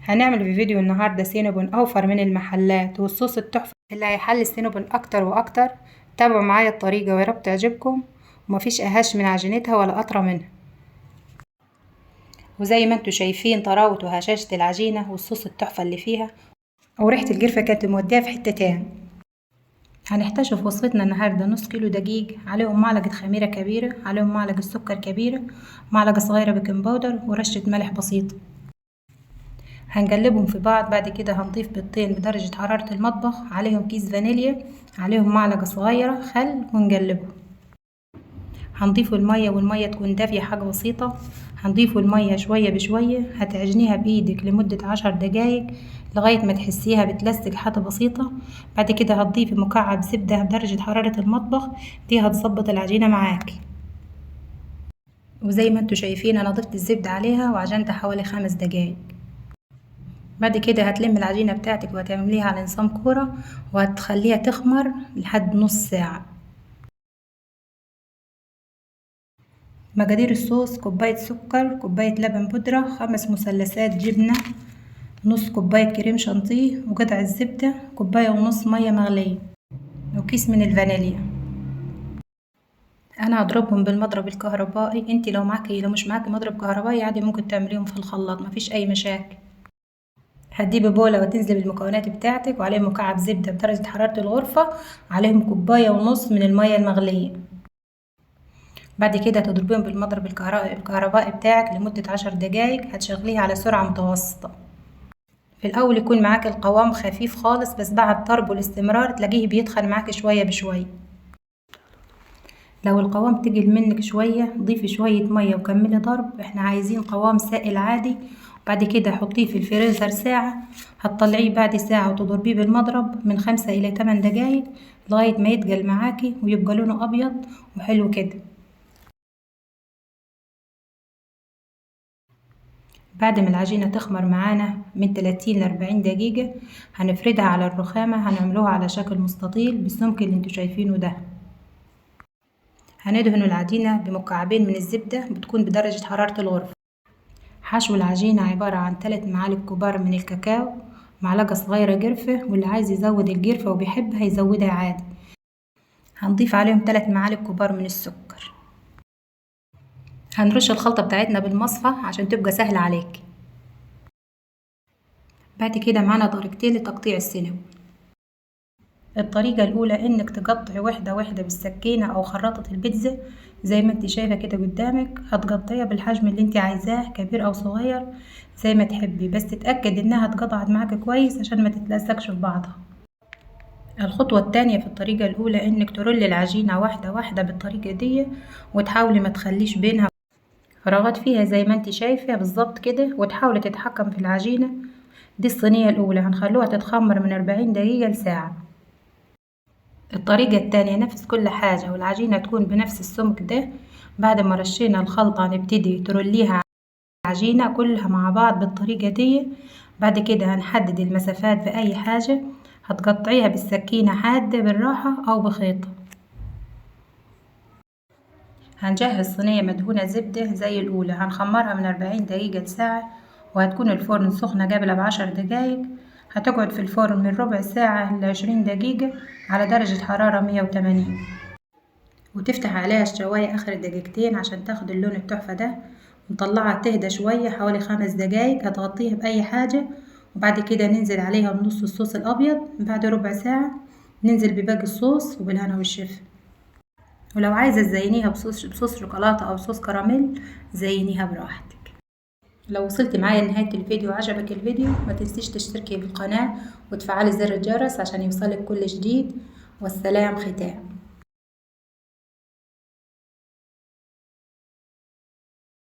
هنعمل في فيديو النهاردة سينابون أوفر من المحلات والصوص التحفة اللي هيحلي السينابون أكتر وأكتر. تابعوا معايا الطريقة ويا رب تعجبكم، ومفيش أهش من عجينتها ولا أطرى منها. وزي ما انتوا شايفين طراوة وهشاشة العجينة والصوص التحفة اللي فيها، وريحة القرفة كانت مودية في حتة تاني. هنحتاج في وصفتنا النهاردة نص كيلو دقيق، عليهم معلقة خميرة كبيرة، عليهم معلقة سكر كبيرة، معلقة صغيرة بيكنج باودر، ورشة ملح بسيطة. هنقلبهم في بعض. بعد كده هنضيف بيضتين بدرجة حرارة المطبخ، عليهم كيس فانيليا، عليهم معلقة صغيرة خل، ونقلبهم. هنضيفوا المية والمية تكون دافية حاجة بسيطة. هنضيفوا المية شوية بشوية، هتعجنيها بإيدك لمدة 10 دقايق لغاية ما تحسيها بتلزق حاجة بسيطة. بعد كده هتضيفي مكعب زبدة بدرجة حرارة المطبخ، دي هتظبط العجينة معاكي. وزي ما انتوا شايفين أنا ضفت الزبدة عليها وعجنتها حوالي 5 دقايق. بعد كده هتلم العجينة بتاعتك وهتعمليها على نظام كورة، وهتخليها تخمر لحد نص ساعة. مقادير الصوص: كوباية سكر، كوباية لبن بودرة، 5 مثلثات جبنة، نص كوباية كريم شانتيه، وقطعة زبدة، كوباية ونص مية مغلية، وكيس من الفانيليا. انا هضربهم بالمضرب الكهربائي. انتي لو مش معاكي مضرب كهربائي عادي ممكن تعمليهم في الخلاط، مفيش اي مشاكل. هتجيبي بولة وتنزلي بالمكونات بتاعتك، وعليهم مكعب زبدة بدرجة حرارة الغرفة، عليهم كوباية ونص من المية المغلية. بعد كده هتضربيهم بالمضرب الكهربائي بتاعك لمدة 10 دقايق، هتشغليه على سرعة متوسطة. في الأول يكون معاك القوام خفيف خالص، بس بعد ضرب والاستمرار تلاقيه بيتخن معاك شوية بشوية. لو القوام تقل منك شوية ضيفي شوية مية وكملي ضرب. احنا عايزين قوام سائل عادي. بعد كده حطيه في الفريزر ساعة، هتطلعيه بعد ساعة وتضربيه بالمضرب من 5 إلى 8 دقايق لغاية ما يتقل معاكي ويبقى لونه أبيض وحلو كده. بعد ما العجينة تخمر معانا من 30 ل 40 دقيقة، هنفردها على الرخامة، هنعملوها على شكل مستطيل بالسمك اللي انتوا شايفينه ده. هندهن العجينة بمكعبين من الزبدة بتكون بدرجة حرارة الغرفة. حشو العجينة عبارة عن 3 معالق كبار من الكاكاو، معلقة صغيرة قرفة، واللي عايز يزود القرفة وبيحبها يزودها عادي. هنضيف عليهم 3 معالق كبار من السكر. هنرش الخلطة بتاعتنا بالمصفى عشان تبقى سهلة عليك. بعد كده معانا طريقتين لتقطيع السينابون. الطريقة الأولى إنك تقطعي واحدة واحدة بالسكينة أو خراطة البيتزا زي ما انت شايفة كده قدامك. هتقطعيها بالحجم اللي انت عايزاه، كبير أو صغير زي ما تحبي، بس تتأكد إنها اتقطعت معاك كويس عشان ما تتلزقش في بعضها. الخطوة التانية في الطريقة الأولى إنك ترولي العجينة واحدة واحدة بالطريقة دي، وتحاولي ما تخليش بينها فراغات فيها زي ما انت شايفة بالظبط كده، وتحاولي تتحكم في العجينة. دي الصينية الأولى هنخلوها تتخمر من 40 دقيقة لساعة. الطريقة التانية نفس كل حاجة، والعجينة تكون بنفس السمك ده. بعد ما رشينا الخلطة نبتدي تروليها العجينة كلها مع بعض بالطريقة دي. بعد كده هنحدد المسافات بأي حاجة، هتقطعيها بالسكينة حادة بالراحة أو بخيط. هنجهز صينية مدهونة زبدة زي الأولى، هنخمرها من 40 دقيقة لساعة، وهتكون الفرن سخنة قبل ب10 دقايق. هتقعد في الفرن من ربع ساعة ل20 دقيقة على درجة حرارة 180، وتفتح عليها الشواية آخر دقيقتين عشان تاخد اللون التحفة ده. نطلعها تهدى شوية حوالي 5 دقايق، هتغطيها بأي حاجة، وبعد كده ننزل عليها بنص الصوص الأبيض. بعد ربع ساعة ننزل بباقي الصوص، وبالهنا والشفا. ولو عايزة تزينيها بصوص شوكولاتة أو صوص كراميل زينيها براحتك. لو وصلت معايا لنهاية الفيديو وعجبك الفيديو ما تنسيش تشتركي بالقناة وتفعلي زر الجرس عشان يوصلك كل جديد. والسلام ختام.